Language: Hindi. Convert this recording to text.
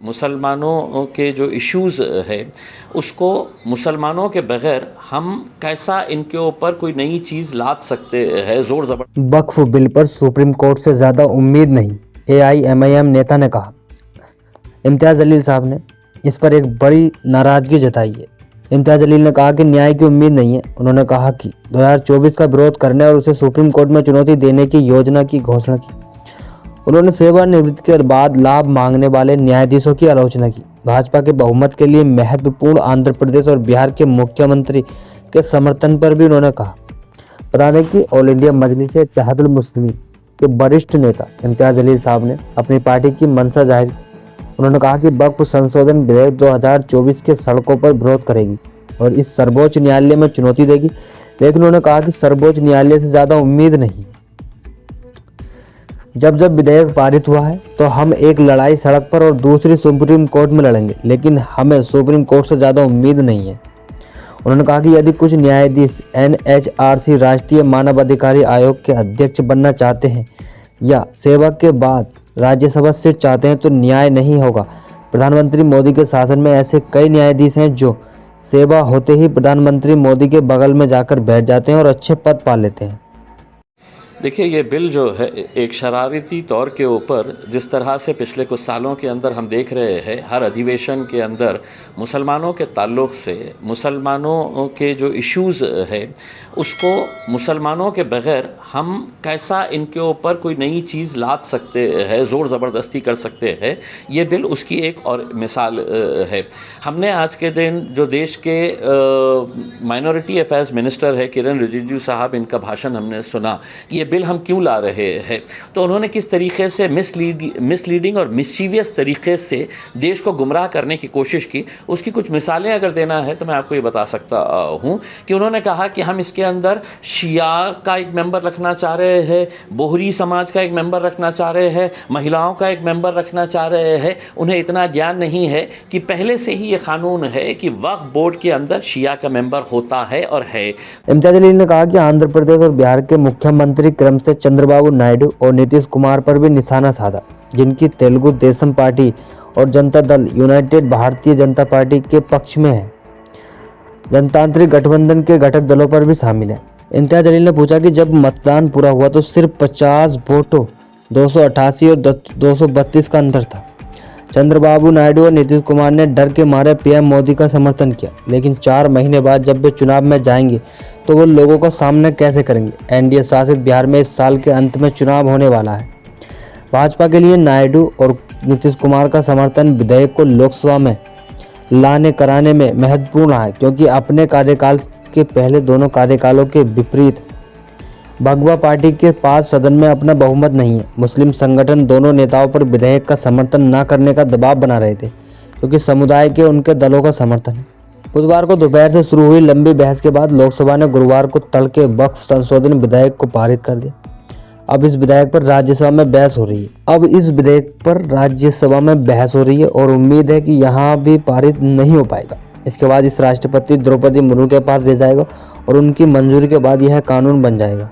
मुसलमानों के जो इश्यूज़ है उसको मुसलमानों के बगैर हम कैसा इनके ऊपर कोई नई चीज़ लाद सकते हैं, ज़ोर ज़बर। वक्फ बिल पर सुप्रीम कोर्ट से ज़्यादा उम्मीद नहीं, AIMIM नेता ने कहा। इम्तियाज़ जलील साहब ने इस पर एक बड़ी नाराज़गी जताई है। इम्तियाज़ जलील ने कहा कि न्याय की उम्मीद नहीं है। उन्होंने कहा कि 2024 का विरोध करने और उसे सुप्रीम कोर्ट में चुनौती देने की योजना की घोषणा की। उन्होंने सेवानिवृत्ति के बाद लाभ मांगने वाले न्यायाधीशों की आलोचना की। भाजपा के बहुमत के लिए महत्वपूर्ण आंध्र प्रदेश और बिहार के मुख्यमंत्री के समर्थन पर भी उन्होंने कहा। बता दें कि ऑल इंडिया मजलिस-ए-इत्तेहादुल मुस्लिमीन के वरिष्ठ नेता इम्तियाज़ जलील साहब ने अपनी पार्टी की मंशा जाहिर की। उन्होंने कहा कि वक्फ संशोधन विधेयक 2024 के सड़कों पर विरोध करेगी और इस सर्वोच्च न्यायालय में चुनौती देगी, लेकिन उन्होंने कहा कि सर्वोच्च न्यायालय से ज़्यादा उम्मीद नहीं। जब विधेयक पारित हुआ है तो हम एक लड़ाई सड़क पर और दूसरी सुप्रीम कोर्ट में लड़ेंगे, लेकिन हमें सुप्रीम कोर्ट से ज़्यादा उम्मीद नहीं है। उन्होंने कहा कि यदि कुछ न्यायाधीश NHRC राष्ट्रीय मानवाधिकार आयोग के अध्यक्ष बनना चाहते हैं या सेवा के बाद राज्यसभा सीट चाहते हैं तो न्याय नहीं होगा। प्रधानमंत्री मोदी के शासन में ऐसे कई न्यायाधीश हैं जो सेवा होते ही प्रधानमंत्री मोदी के बगल में जाकर बैठ जाते हैं और अच्छे पद पा लेते हैं। देखिए, ये बिल जो है एक शरारती तौर के ऊपर जिस तरह से पिछले कुछ सालों के अंदर हम देख रहे हैं, हर अधिवेशन के अंदर मुसलमानों के ताल्लुक़ से मुसलमानों के जो इश्यूज़ है उसको मुसलमानों के बगैर हम कैसा इनके ऊपर कोई नई चीज़ लाद सकते हैं, ज़ोर ज़बरदस्ती कर सकते हैं, ये बिल उसकी एक और मिसाल है। हमने आज के दिन जो देश के माइनॉरिटी अफेयर्स मिनिस्टर है किरण रिजिजू साहब, इनका भाषण हमने सुना कि ये बिल हम क्यों ला रहे हैं, तो उन्होंने किस तरीके से मिसलीडिंग और मिस्चीवियस तरीके से देश को गुमराह करने की कोशिश की, उसकी कुछ मिसालें अगर देना है तो मैं आपको ये बता सकता हूँ कि उन्होंने कहा कि हम इसके अंदर शिया का एक मेंबर रखना चाह रहे हैं, बोहरी समाज का एक मेंबर रखना चाह रहे हैं, महिलाओं का एक मेंबर रखना चाह रहे हैं। उन्हें इतना ज्ञान नहीं है कि पहले से ही ये कानून है कि वक्फ बोर्ड के अंदर शिया का मेंबर होता है और है। इम्तियाज़ जलील ने कहा कि आंध्र प्रदेश और बिहार के मुख्यमंत्री क्रम से चंद्रबाबू नायडू और नीतीश कुमार पर भी निशाना साधा, जिनकी तेलुगु देशम पार्टी और जनता दल यूनाइटेड भारतीय जनता पार्टी के पक्ष में है। जनतांत्रिक गठबंधन के घटक दलों पर भी शामिल है। इम्तियाज़ जलील ने पूछा कि जब मतदान पूरा हुआ तो सिर्फ 50 वोटों 288 और 232 का अंतर था। चंद्रबाबू नायडू और नीतीश कुमार ने डर के मारे PM मोदी का समर्थन किया, लेकिन 4 महीने बाद जब वे चुनाव में जाएंगे तो वो लोगों का सामना कैसे करेंगे। NDA शासित बिहार में इस साल के अंत में चुनाव होने वाला है। भाजपा के लिए नायडू और नीतीश कुमार का समर्थन विधेयक को लोकसभा में कराने में महत्वपूर्ण है, क्योंकि अपने कार्यकाल के पहले दोनों कार्यकालों के विपरीत भगवा पार्टी के पास सदन में अपना बहुमत नहीं है। मुस्लिम संगठन दोनों नेताओं पर विधेयक का समर्थन न करने का दबाव बना रहे थे, क्योंकि समुदाय के उनके दलों का समर्थन है। बुधवार को दोपहर से शुरू हुई लंबी बहस के बाद लोकसभा ने गुरुवार को तड़के वक्फ संशोधन विधेयक को पारित कर दिया। अब इस विधेयक पर राज्यसभा में बहस हो रही है और उम्मीद है कि यहाँ भी पारित नहीं हो पाएगा। इसके बाद इस राष्ट्रपति द्रौपदी मुर्मू के पास भेजा जाएगा और उनकी मंजूरी के बाद यह कानून बन जाएगा।